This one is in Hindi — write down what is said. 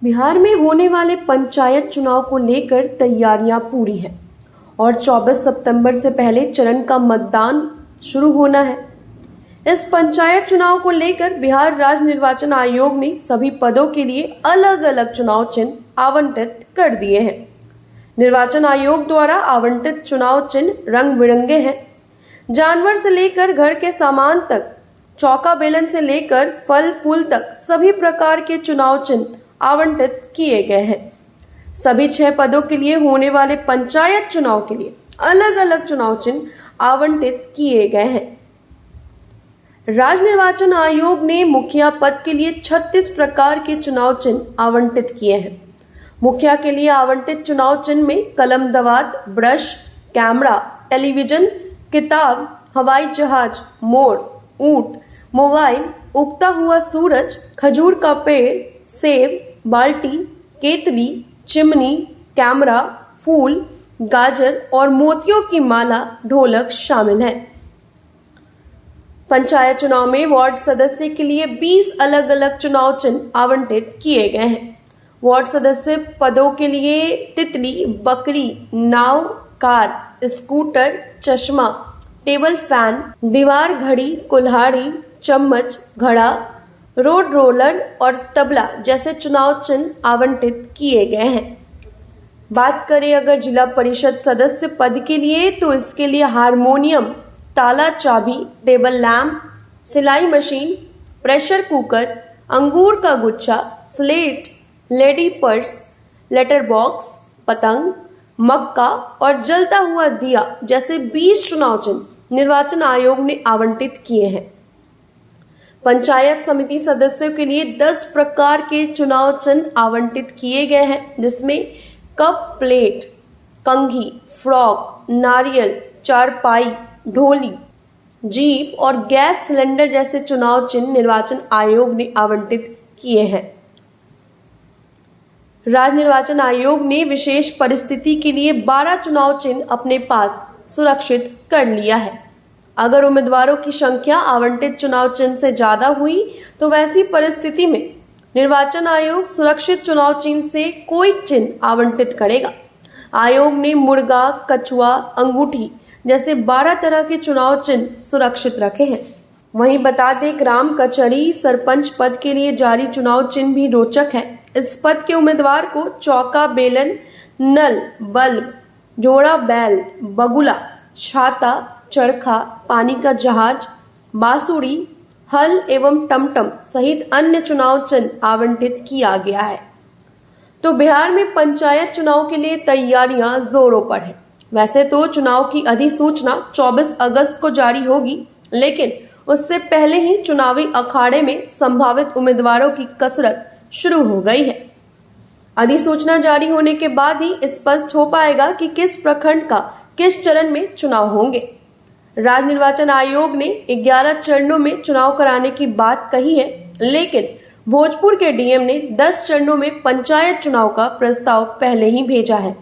बिहार में होने वाले पंचायत चुनाव को लेकर तैयारियां पूरी हैं और 24 सितंबर से पहले चरण का मतदान शुरू होना है। इस पंचायत चुनाव को लेकर बिहार राज्य निर्वाचन आयोग ने सभी पदों के लिए अलग अलग चुनाव चिन्ह आवंटित कर दिए हैं। निर्वाचन आयोग द्वारा आवंटित चुनाव चिन्ह रंग बिरंगे हैं। जानवर से लेकर घर के सामान तक, चौका बेलन से लेकर फल फूल तक सभी प्रकार के चुनाव चिन्ह आवंटित किए गए हैं। सभी 6 पदों के लिए होने वाले पंचायत चुनाव के लिए अलग अलग चुनाव चिन्ह आवंटित किए गए हैं। राज्य निर्वाचन आयोग ने मुखिया पद के लिए 36 प्रकार के चुनाव चिन्ह आवंटित किए हैं। मुखिया के लिए आवंटित चुनाव चिन्ह में कलम दवात, ब्रश, कैमरा, टेलीविजन, किताब, हवाई जहाज, मोर, ऊंट, मोबाइल, उगता हुआ सूरज, खजूर का पेड़, सेब, बाल्टी, केतली, चिमनी, कैमरा, फूल, गाजर और मोतियों की माला, ढोलक शामिल है। पंचायत चुनाव में वार्ड सदस्य के लिए 20 अलग अलग चुनाव चिन्ह आवंटित किए गए हैं। वार्ड सदस्य पदों के लिए तितली, बकरी, नाव, कार, स्कूटर, चश्मा, टेबल फैन, दीवार घड़ी, कुल्हाड़ी, चम्मच, घड़ा, रोड रोलर और तबला जैसे चुनाव चिन्ह आवंटित किए गए हैं। बात करें अगर जिला परिषद सदस्य पद के लिए तो इसके लिए हारमोनियम, ताला चाबी, टेबल लैंप, सिलाई मशीन, प्रेशर कुकर, अंगूर का गुच्छा, slate, lady purse, letter box, पतंग, मक्का और जलता हुआ दिया जैसे 20 चुनाव चिन्ह निर्वाचन आयोग ने आवंटित किए हैं। पंचायत समिति सदस्यों के लिए 10 प्रकार के चुनाव चिन्ह आवंटित किए गए हैं, जिसमें कप प्लेट, कंघी, फ्रॉक, नारियल, चारपाई, ढोली, जीप और गैस सिलेंडर जैसे चुनाव चिन्ह निर्वाचन आयोग ने आवंटित किए हैं। राज्य निर्वाचन आयोग ने विशेष परिस्थिति के लिए 12 चुनाव चिन्ह अपने पास सुरक्षित कर लिया है। अगर उम्मीदवारों की संख्या आवंटित चुनाव चिन्ह से ज्यादा हुई तो वैसी परिस्थिति में निर्वाचन आयोग सुरक्षित चुनाव चिन्ह से कोई चिन्ह आवंटित करेगा। आयोग ने मुर्गा, कछुआ, अंगूठी जैसे 12 तरह के चुनाव चिन्ह सुरक्षित रखे हैं। वहीं बता दें, ग्राम कचहरी सरपंच पद के लिए जारी चुनाव चिन्ह भी रोचक है। इस पद के उम्मीदवार को चौका बेलन, नल, बल्ब, जोड़ा बैल, बगुला, छाता, चरखा, पानी का जहाज, बांसुरी, हल एवं टमटम सहित अन्य चुनाव चिन्ह आवंटित किया गया है। तो बिहार में पंचायत चुनाव के लिए तैयारियां जोरों पर है। वैसे तो चुनाव की अधिसूचना 24 अगस्त को जारी होगी, लेकिन उससे पहले ही चुनावी अखाड़े में संभावित उम्मीदवारों की कसरत शुरू हो गई है। अधिसूचना जारी होने के बाद ही स्पष्ट हो पाएगा कि किस प्रखंड का किस चरण में चुनाव होंगे। राज्य निर्वाचन आयोग ने 11 चरणों में चुनाव कराने की बात कही है, लेकिन भोजपुर के डीएम ने 10 चरणों में पंचायत चुनाव का प्रस्ताव पहले ही भेजा है।